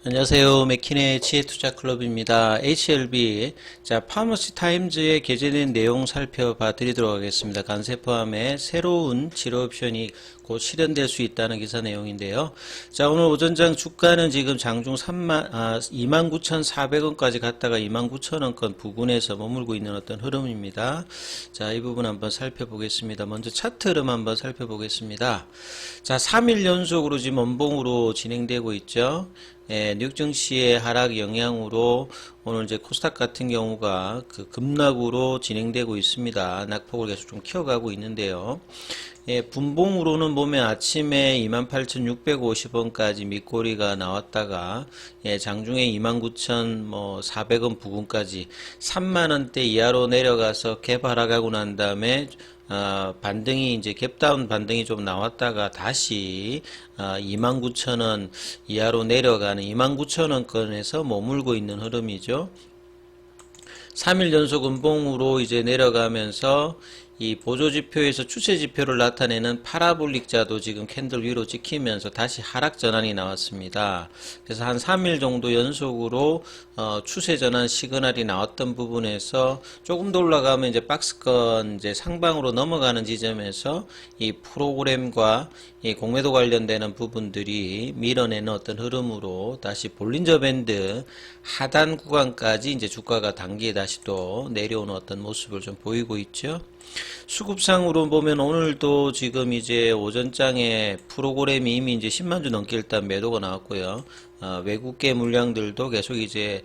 안녕하세요. 맥킨의 지혜투자클럽입니다. HLB. 자, 파머시 타임즈에 게재된 내용 살펴봐 드리도록 하겠습니다. 간세 포함해 새로운 치료 옵션이 곧 실현될 수 있다는 기사 내용인데요. 자, 오늘 오전장 주가는 지금 장중 29,400원까지 갔다가 29,000원권 부근에서 머물고 있는 어떤 흐름입니다. 자, 이 부분 한번 살펴보겠습니다. 먼저 차트 흐름 한번 살펴보겠습니다. 자, 3일 연속으로 지금 원봉으로 진행되고 있죠. 뉴욕 증시의 하락 영향으로 오늘 이제 코스닥 같은 경우가 그 급락으로 진행되고 있습니다. 낙폭을 계속 좀 키워가고 있는데요. 분봉으로는 보면 아침에 28,650원까지 밑꼬리가 나왔다가 장중에 29,400원 부근까지 3만원대 이하로 내려가서 갭 하락하고 난 다음에 반등이 이제 갭다운 반등이 좀 나왔다가 다시 29,000원 이하로 내려가는 29,000원권에서 머물고 있는 흐름이죠. 3일 연속 음봉으로 이제 내려가면서 이 보조지표에서 추세지표를 나타내는 파라볼릭자도 지금 캔들 위로 찍히면서 다시 하락 전환이 나왔습니다. 그래서 한 3일 정도 연속으로 추세 전환 시그널이 나왔던 부분에서 조금 더 올라가면 이제 박스권 이제 상방으로 넘어가는 지점에서 이 프로그램과 이 공매도 관련되는 부분들이 밀어내는 어떤 흐름으로 다시 볼린저 밴드 하단 구간까지 이제 주가가 단기에 다시 또 내려오는 어떤 모습을 좀 보이고 있죠. 수급상으로 보면 오늘도 지금 이제 오전장에 프로그램이 이미 이제 10만 주 넘게 일단 매도가 나왔고요. 외국계 물량들도 계속 이제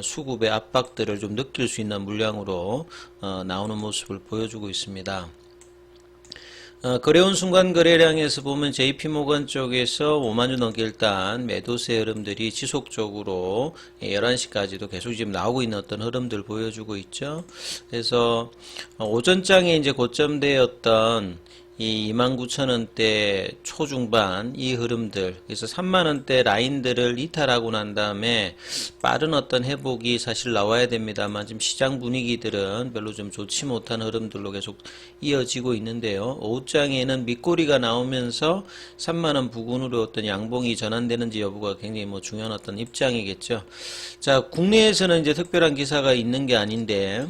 수급의 압박들을 좀 느낄 수 있는 물량으로 나오는 모습을 보여주고 있습니다. 거래온 순간 거래량에서 보면 JP모건 쪽에서 5만 주 넘게 일단 매도세 흐름들이 지속적으로 11시까지도 계속 지금 나오고 있는 어떤 흐름들 보여주고 있죠. 그래서 오전장에 이제 고점대였던 이 29,000원대 초중반 이 흐름들, 그래서 3만원대 라인들을 이탈하고 난 다음에 빠른 어떤 회복이 사실 나와야 됩니다만 지금 시장 분위기들은 별로 좀 좋지 못한 흐름들로 계속 이어지고 있는데요. 오후장에는 밑꼬리가 나오면서 3만원 부근으로 어떤 양봉이 전환되는지 여부가 굉장히 중요한 어떤 입장이겠죠. 자, 국내에서는 이제 특별한 기사가 있는 게 아닌데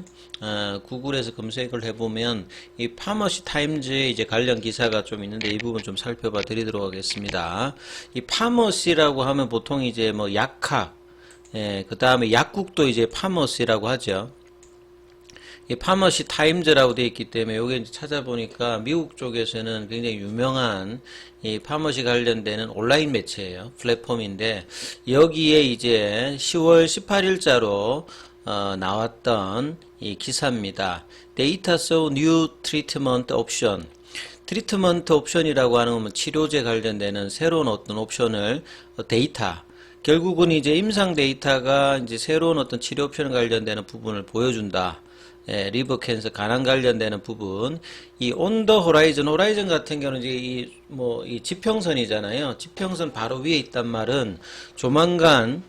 구글에서 검색을 해보면 이 파머시 타임즈에 이제 관련 기사가 좀 있는데 이 부분 좀 살펴봐 드리도록 하겠습니다. 이 파머시라고 하면 보통 이제 약학, 그 다음에 약국도 이제 파머시라고 하죠. 이 파머시 타임즈라고 되어 있기 때문에 여기 이제 찾아보니까 미국 쪽에서는 굉장히 유명한 이 파머시 관련되는 온라인 매체예요. 플랫폼인데 여기에 이제 10월 18일자로 나왔던 이 기사입니다. 데이터 소 뉴 트리트먼트 옵션. 트리트먼트 옵션이라고 하는 건 치료제 관련되는 새로운 어떤 옵션을 데이터. 결국은 이제 임상 데이터가 이제 새로운 어떤 치료 옵션 관련되는 부분을 보여준다. 리버 캔서 간암 관련되는 부분. 이 온 더 호라이즌 같은 경우는 이제 이 지평선이잖아요. 지평선 바로 위에 있단 말은 조만간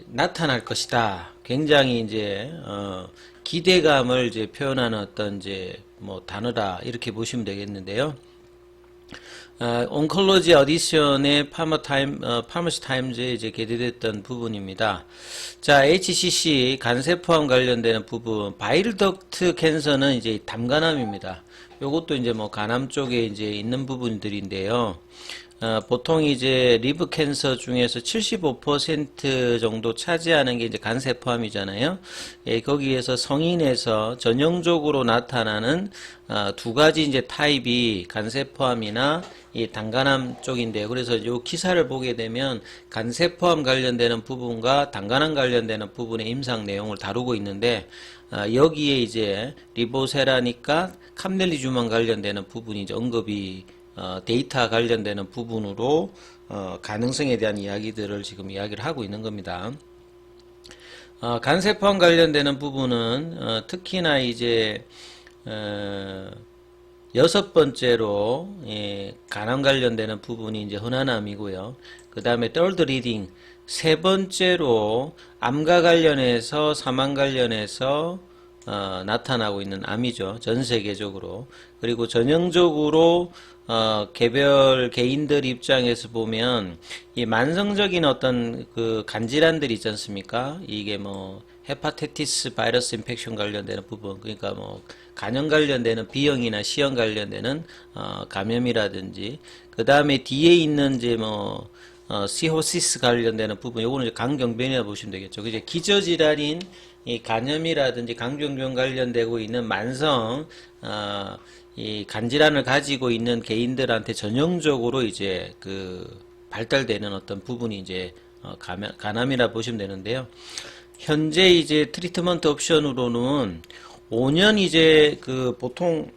나타날 것이다. 굉장히 이제 기대감을 이제 표현하는 어떤 이제 단어다 이렇게 보시면 되겠는데요. 온컬러지 어디션의 파머시 타임즈에 이제 게재됐던 부분입니다. 자, HCC 간세 포함 관련되는 부분, 바일 덕트 캔서는 이제 담간암입니다. 요것도 이제 간암 쪽에 이제 있는 부분들인데요. 보통 이제 리브 캔서 중에서 75% 정도 차지하는 게 이제 간세 포함이잖아요. 거기에서 성인에서 전형적으로 나타나는 두 가지 이제 타입이 간세 포함이나 이 단간암 쪽인데요. 그래서 이 기사를 보게 되면 간세 포함 관련되는 부분과 단간암 관련되는 부분의 임상 내용을 다루고 있는데 여기에 이제 리보세라니까 캄넬리주만 관련되는 부분이 이제 언급이 데이터 관련되는 부분으로 가능성에 대한 이야기들을 지금 이야기를 하고 있는 겁니다. 간세 포함 관련되는 부분은 특히나 이제 여섯 번째로 간암 관련되는 부분이 이제 흔한암이고요. 그 다음에 third reading 세 번째로 암과 관련해서 사망 관련해서 나타나고 있는 암이죠. 전 세계적으로. 그리고 전형적으로 개별 개인들 입장에서 보면 이 만성적인 어떤 그 간질환들 있지 않습니까? 이게 뭐 헤파티티스 바이러스 인펙션 관련되는 부분, 그러니까 뭐 간염 관련되는 B형이나 C형 관련되는 감염이라든지, 그 다음에 뒤에 있는 이제 뭐 시호시스 관련되는 부분, 요거는 이제 간경변이라 보시면 되겠죠. 이제 기저질환인 이 간염이라든지 강경변 관련되고 있는 만성 이 간질환을 가지고 있는 개인들한테 전형적으로 이제 그 발달되는 어떤 부분이 이제 간암이라 보시면 되는데요. 현재 이제 트리트먼트 옵션으로는 5년 이제 그 보통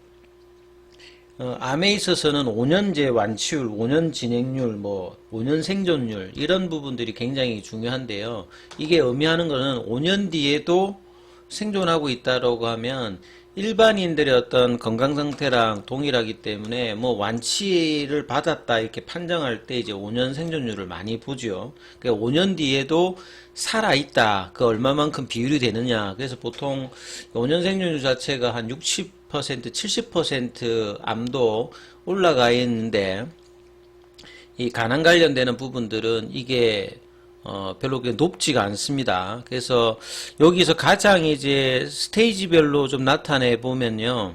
암에 있어서는 5년제 완치율, 5년 진행률, 뭐 5년 생존율 이런 부분들이 굉장히 중요한데요. 이게 의미하는 것은 5년 뒤에도 생존하고 있다라고 하면 일반인들의 어떤 건강 상태랑 동일하기 때문에 뭐 완치를 받았다 이렇게 판정할 때 이제 5년 생존율을 많이 보죠. 그러니까 5년 뒤에도 살아있다. 그 얼마만큼 비율이 되느냐. 그래서 보통 5년 생존율 자체가 한 60%, 70% 암도 올라가 있는데 이 간암 관련되는 부분들은 이게 별로 높지가 않습니다. 그래서 여기서 가장 이제 스테이지별로 좀 나타내 보면요.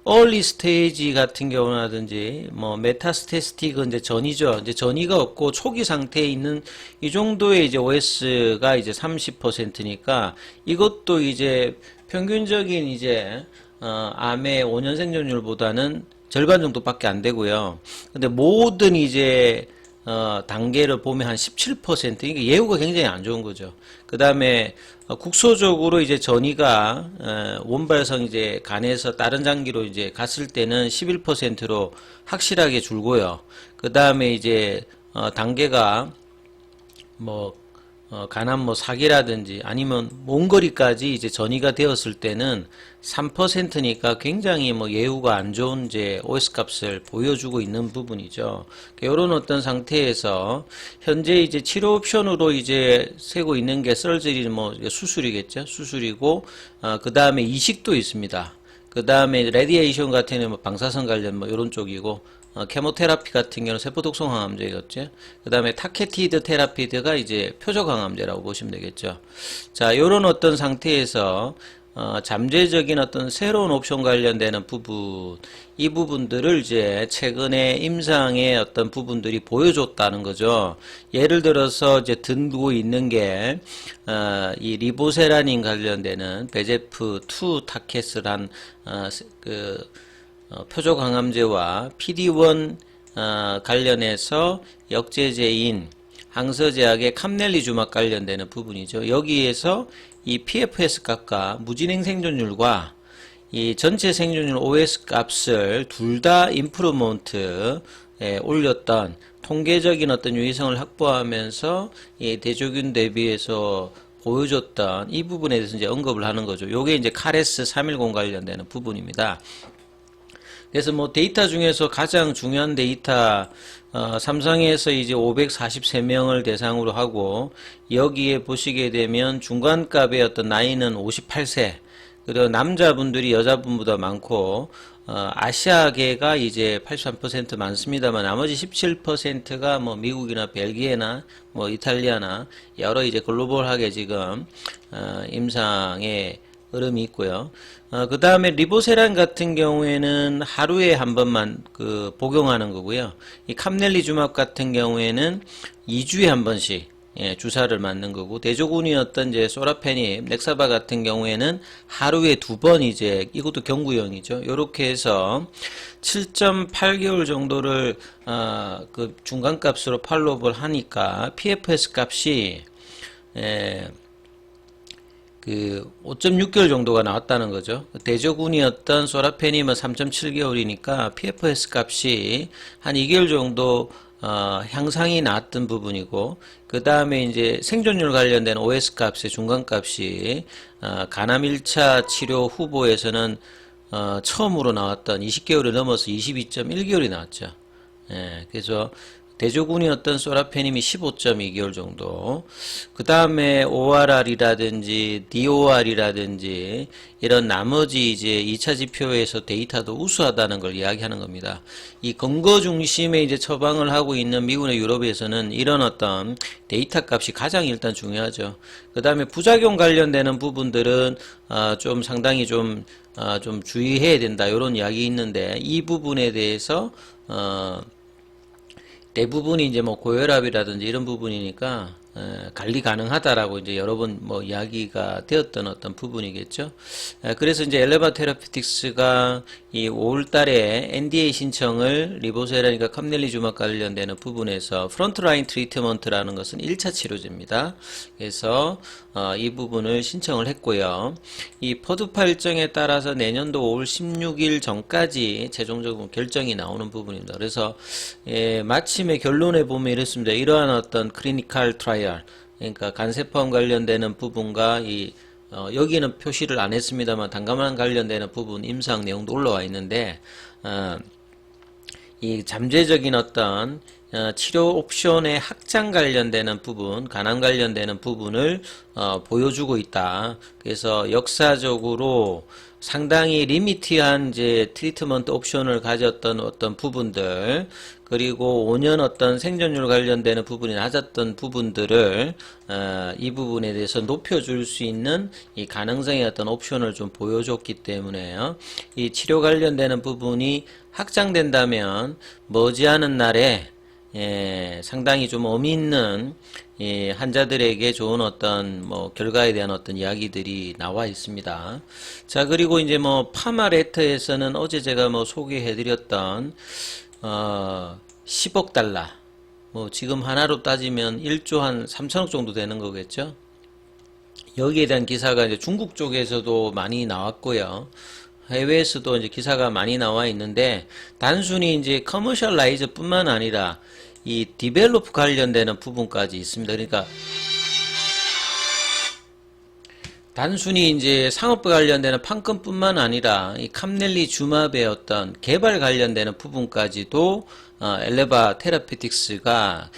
early 스테이지 같은 경우라든지 뭐 메타스테스틱은 이제 전이죠. 이제 전이가 없고 초기 상태에 있는 이 정도의 이제 OS가 이제 30%니까 이것도 이제 평균적인 이제 암의 5년 생존율보다는 절반 정도밖에 안 되고요. 근데 모든 이제 단계를 보면 한 17%, 이게 예후가 굉장히 안 좋은 거죠. 그 다음에, 국소적으로 이제 전이가, 원발성 이제 간에서 다른 장기로 이제 갔을 때는 11%로 확실하게 줄고요. 그 다음에 이제, 단계가, 뭐, 간암 뭐 사기라든지 아니면 먼 거리까지 이제 전이가 되었을 때는 3%니까 굉장히 뭐 예후가 안 좋은 이제 OS 값을 보여주고 있는 부분이죠. 이런 어떤 상태에서 현재 이제 치료 옵션으로 이제 세고 있는 게 설저리 뭐 수술이겠죠. 수술이고 그 다음에 이식도 있습니다. 그 다음에 레디에이션 같은 경우는 뭐 방사선 관련 뭐 이런 쪽이고 케모테라피 같은 경우는 세포독성 항암제였죠. 그 다음에 타케티드 테라피드가 이제 표적 항암제라고 보시면 되겠죠. 자, 요런 어떤 상태에서 잠재적인 어떤 새로운 옵션 관련되는 부분, 이 부분들을 이제 최근에 임상의 어떤 부분들이 보여줬다는 거죠. 예를 들어서 이제 든고 있는 게, 이 리보세라닌 관련되는 베제프2 타켓을 표적 항암제와 PD-1 관련해서 역제제인 항서제약의 캄넬리주막 관련되는 부분이죠. 여기에서 이 PFS 값과 무진행 생존율과 이 전체 생존율 OS 값을 둘 다 임프루먼트에 올렸던 통계적인 어떤 유의성을 확보하면서 이 대조균 대비해서 보여줬던 이 부분에 대해서 이제 언급을 하는 거죠. 요게 이제 카레스 310 관련되는 부분입니다. 그래서 뭐 데이터 중에서 가장 중요한 데이터, 삼성에서 이제 543명을 대상으로 하고, 여기에 보시게 되면 중간값의 어떤 나이는 58세, 그리고 남자분들이 여자분보다 많고, 아시아계가 이제 83% 많습니다만, 나머지 17%가 뭐 미국이나 벨기에나 뭐 이탈리아나 여러 이제 글로벌하게 지금, 임상에 흐름이 있고요. 그 다음에 리보세란 같은 경우에는 하루에 한 번만 복용하는 거고요. 이 캄넬리주막 같은 경우에는 2주에 한 번씩 주사를 맞는 거고, 대조군이었던 이제 소라페닙, 넥사바 같은 경우에는 하루에 2번 이제 이것도 경구용이죠. 요렇게 해서 7.8개월 정도를 그 중간값으로 팔로우를 하니까 PFS 값이 5.6개월 정도가 나왔다는 거죠. 대조군이었던 소라페님은 3.7개월이니까 PFS 값이 한 2개월 정도 향상이 나왔던 부분이고, 그 다음에 이제 생존율 관련된 OS 값의 중간값이 간암 1차 치료 후보에서는 처음으로 나왔던 20개월을 넘어서 22.1개월이 나왔죠. 그래서 대조군이었던 소라페님이 15.2개월 정도. 그 다음에 ORR이라든지 DOR이라든지 이런 나머지 이제 2차 지표에서 데이터도 우수하다는 걸 이야기하는 겁니다. 이 근거 중심의 이제 처방을 하고 있는 미국이나 유럽에서는 이런 어떤 데이터 값이 가장 일단 중요하죠. 그 다음에 부작용 관련되는 부분들은 좀 상당히 좀 주의해야 된다 이런 이야기 있는데 이 부분에 대해서 대부분이 이제 뭐 고혈압이라든지 이런 부분이니까 관리 가능하다라고 이제 여러 번 뭐 이야기가 되었던 어떤 부분이겠죠. 그래서 이제 엘레바 테라피틱스가 이 5월 달에 NDA 신청을 리보세라니까 캄넬리주막 관련되는 부분에서 프론트라인 트리트먼트라는 것은 1차 치료제입니다. 그래서 이 부분을 신청을 했고요. 이 퍼드파 일정에 따라서 내년도 5월 16일 전까지 최종적으로 결정이 나오는 부분입니다. 그래서 마침의 결론에 보면 이렇습니다. 이러한 어떤 클리니컬 트라이얼, 그러니까 간세포암 관련되는 부분과 여기는 표시를 안 했습니다만 단감암 관련되는 부분 임상 내용도 올라와 있는데 이 잠재적인 어떤 치료 옵션의 확장 관련되는 부분, 간암 관련되는 부분을 보여주고 있다. 그래서 역사적으로 상당히 리미티한 이제 트리트먼트 옵션을 가졌던 어떤 부분들, 그리고 5년 어떤 생존율 관련되는 부분이 낮았던 부분들을 이 부분에 대해서 높여줄 수 있는 이 가능성의 어떤 옵션을 좀 보여줬기 때문에요. 이 치료 관련되는 부분이 확장된다면 머지않은 날에 상당히 좀 의미 있는 환자들에게 좋은 어떤 뭐 결과에 대한 어떤 이야기들이 나와 있습니다. 자, 그리고 이제 뭐 파마레터에서는 어제 제가 뭐 소개해드렸던 10억 달러, 뭐 지금 하나로 따지면 1조 한 3천억 정도 되는 거겠죠. 여기에 대한 기사가 이제 중국 쪽에서도 많이 나왔고요. 해외에서도 이제 기사가 많이 나와 있는데 단순히 이제 커머셜라이즈 뿐만 아니라 이 디벨롭 관련되는 부분까지 있습니다. 그러니까 단순히 이제 상업 관련되는 판권뿐만 아니라 이 캄넬리 주맙의 어떤 개발 관련되는 부분까지도 엘레바 테라피틱스가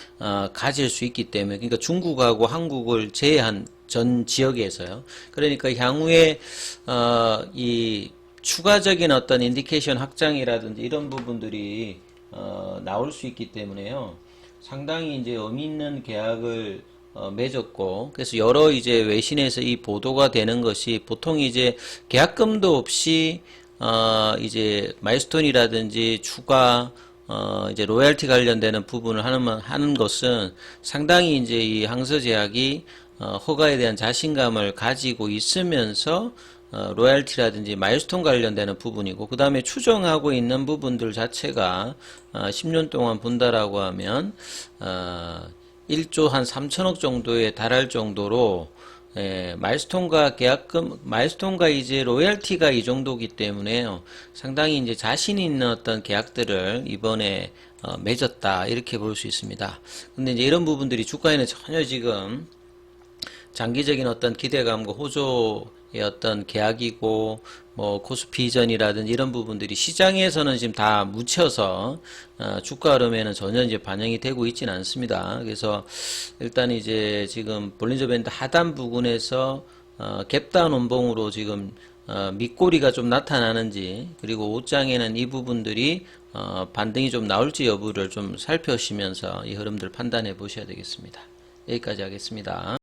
가질 수 있기 때문에, 그러니까 중국하고 한국을 제외한 전 지역에서요. 그러니까 향후에 이 추가적인 어떤 인디케이션 확장이라든지 이런 부분들이 나올 수 있기 때문에요. 상당히 이제 의미 있는 계약을 맺었고, 그래서 여러 이제 외신에서 이 보도가 되는 것이 보통 이제 계약금도 없이 이제 마일스톤이라든지 추가 이제 로열티 관련되는 부분을 하는 것은 상당히 이제 이 항서제약이 허가에 대한 자신감을 가지고 있으면서 로얄티라든지 마일스톤 관련되는 부분이고, 그 다음에 추정하고 있는 부분들 자체가 10년 동안 본다라고 하면 1조 한 3천억 정도에 달할 정도로 마일스톤과 계약금, 마일스톤과 이제 로얄티가 이 정도기 때문에요. 상당히 이제 자신 있는 어떤 계약들을 이번에 맺었다 이렇게 볼 수 있습니다. 근데 이제 이런 부분들이 주가에는 전혀 지금 장기적인 어떤 기대감과 호조의 어떤 계약이고 뭐 코스피 이전이라든지 이런 부분들이 시장에서는 지금 다 묻혀서 주가 흐름에는 전혀 이제 반영이 되고 있지는 않습니다. 그래서 일단 이제 지금 볼린저 밴드 하단 부근에서 갭다운 원봉으로 지금 밑꼬리가 좀 나타나는지, 그리고 옷장에는 이 부분들이 반등이 좀 나올지 여부를 좀 살펴보시면서 이 흐름들 판단해 보셔야 되겠습니다. 여기까지 하겠습니다.